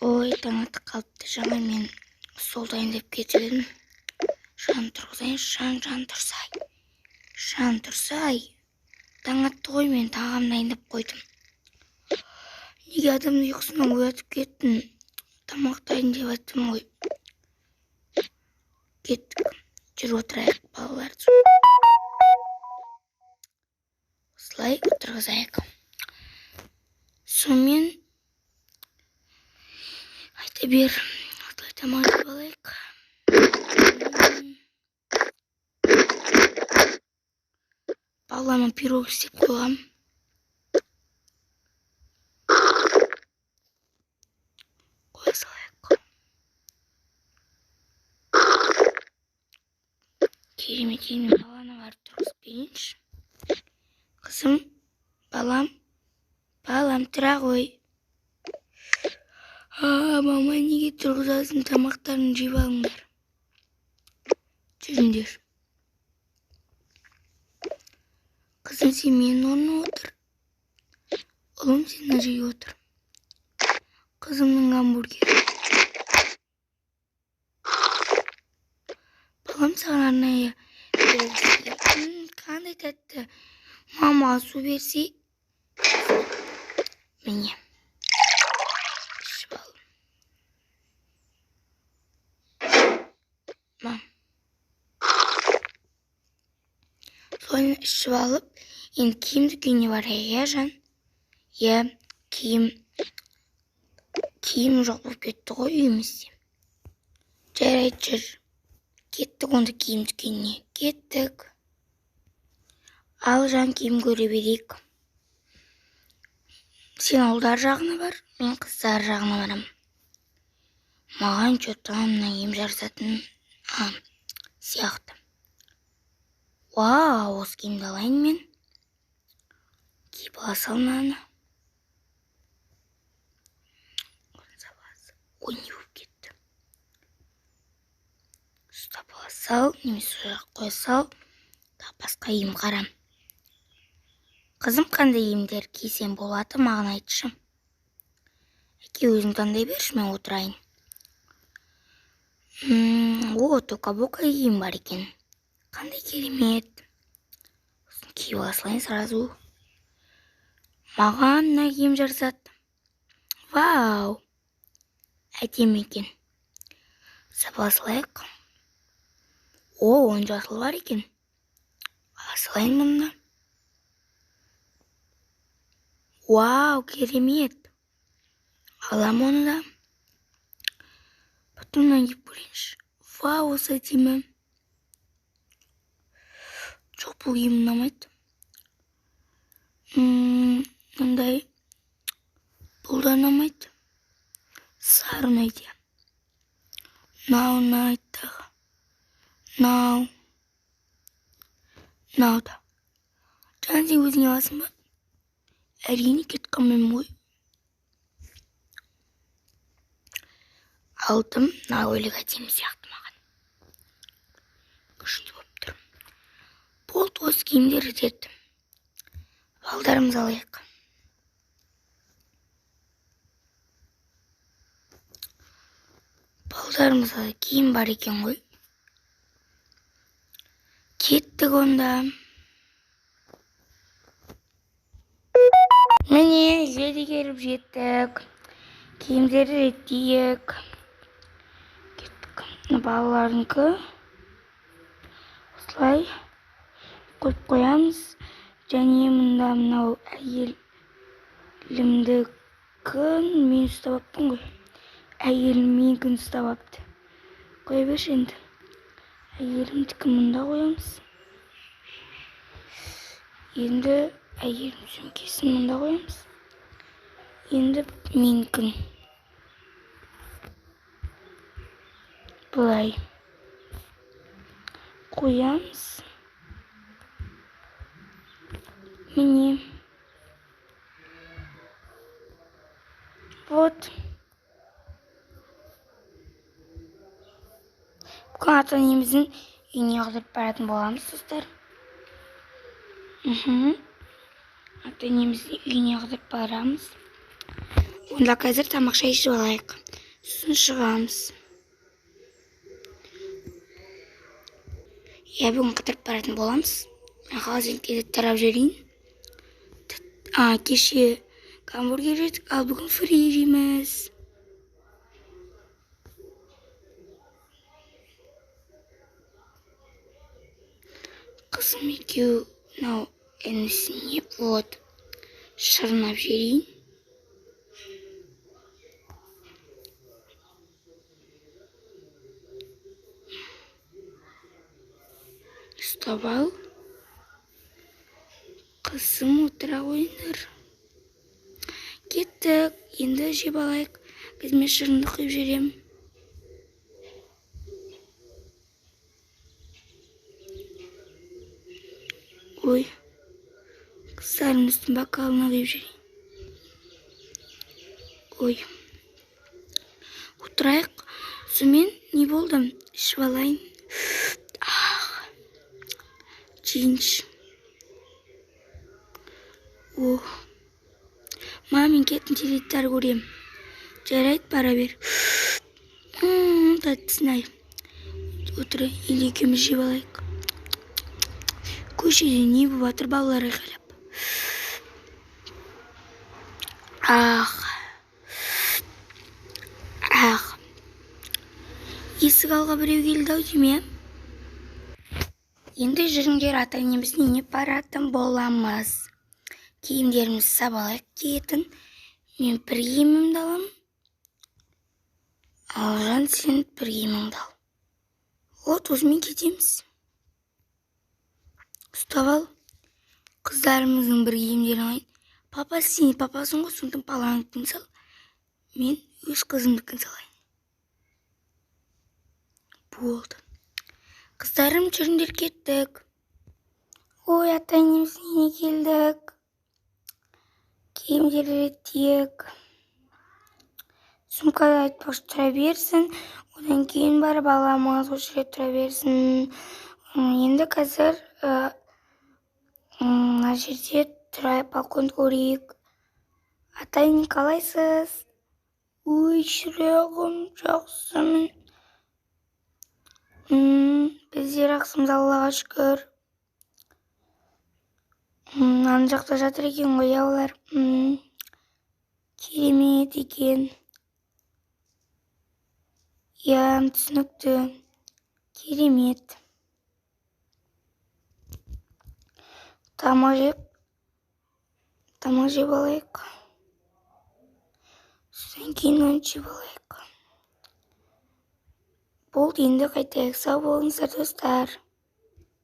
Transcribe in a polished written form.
Ой, таң атып қалыпты. Жаңа мен стол дайындап кетіп едім. Жан тұрғызайыншы, жан тұрсай. Жан тұрсай. Таң атты ғой, мен тағам дайындап қойдым. Неге адамды ұйқысынан оятып кеттің? Тамақ дайын деп айттым ғой. Кеттік. Жүр отырайық, балалар. Осылай отырғызайық. Сонымен айта бер. Осылай тамақ жеп алайық. Балама пирог істеп қойғам. Қоя салайық. Керемет, енді баланы барып тұрғызып берейінші. Қызым, балам, тұра ғой. Мама, неге тұрғызасың? Тамақтарын жеп алыңдар. Жүріңдер. Қызым, сен менің орныма отыр. Ұлым, сен мына жерге отыр. Қызымның гамбургері. Балам, саған арнайы қандай тәтті. Мама, су берсе. Міне. Ішіп ал. Мам. Соны ішіп алып, енді киім дүкеніне барайық, жан? Киім жоқ болып кетті ғой үйімізде. Жарайды, жүр. Кеттік онда киім дүкеніне. Кеттік. Ал, жан, киім көре берейік. Сен ұлдар жағына бар, мен қыздар жағына барам. Маған чөттіғамына ем жарысатын сияқты. Вау, осы киімді алайын мен. Киіп ала сал мынаны. Ой, не болып кетті. Ұстап ала сал, немесе сұрақ қоя сал. Басқа ем қарам. Қызым, қандай емдер кисем болады, маған айтшы. Әке, өзің таңдай берші, мен отырайын. Тока-бока ем бар екен. Қандай керемет. Киіп ала салайын сразу. Маған мына ем жарасады. Вау. Әдемі екен. Сапала салайық. Он жасыл бар екен. Ала салайын мұнда. Вау, керемет. Алам оны да. Потомнан киіп көрейінші. Вау, осы әдемі. Жоқ, бұл киім ұнамайды. Мұндай. Бұл да ұнамайды. Сары ұнайды. Мынау ұнайды дағы. Мынау да. Жан, сен өзің аласың ба? Әрине, кеткен мен ғой. Алдым, мына көйлек әдемі сияқты маған. Күшті болып тұр. Болды, осы киімдері деді. Балдарымыз алайық. Балдарымызға киім бар екен ғой. Кеттік онда. Міне, жерде келіп жеттік. Киімдері реттейік. Кеттік. Балаларынкі. Осылай қойып қоямыз. Және мұнда мынау әйелімдікін мен ұстап аптым ғой. Әйелім менікін ұстап апты. Қоя берші енді. Әйелімдікін мұнда қоямыз. Енді әйелім сөмкесін мұнда қоямыз. Енді менікін. Бұлай қоямыз. Міне. Вот. Бүгін ата-енеміздің үйіне қыдырып баратын боламыз, достар. Ата-енеміздің үйіне қыдырып барамыз. Онда қазір тамақша ішіп алайық. сосын шығамыз. Бүгін қыдырып баратын боламыз. Мен холодильникке тарап жіберейін. Кеше гамбургер жедік, ал бүгін фри жейміз. Қызым екеу мынау інісіне шырнап жіберейін. Ұстап ал. Қызым отыра қойыңдар. Кеттік, енді жеп алайық. Мен шырынды құйып жіберем. Ой, қыздарым үстін бокалына құйып жіберейін. Ой, отырайық. Сонымен не болды? Ішіп алайын. Жейінші. Мен кеттім, теледидар көрем. Жарайды, бара бер. Таттысын-ай. Отыр, енді екеуміз жеп алайық. Көшеде не болып жатыр, балалар айқайлап. Есік алға біреу келді-ау дейме. Енді жүріңдер, ата-енеміздің үйіне баратын боламыз. Киімдерімізді сабалайық киетін. Мен бір киімімді алам. Алжан, сен бір киіміңді ал. Осымен кетеміз. Ұстап ал. Қыздарымыздың бір киімдерін алайын. Папа, сен папасың ғой, сондықтан балаңдікін сал. Мен өз қызымдікін салайын. Болды. Қыздарым, жүріңдер, кеттік. Ой, ата-енеміздің үйіне келдік. Киімдерді реттейік. Сумкада айтпақшы тұра берсін. Одан кейін барып аламыз, осы жерде тұра берсін. Енді қазір мына жерде тұрайық, балконды көрейік. Ата-ене, қалайсыз? Ой, шірегім, жақсымын. Біздер ақсымыз, Аллаға шүкір. Ана жақта жатыр екен ғой, олар. Керемет екен. Түсінікті. Керемет. Тамақ жеп алайық. Содан кейін оны жеп алайық. Болды, енді қайтайық. Сау болыңыздар, достар.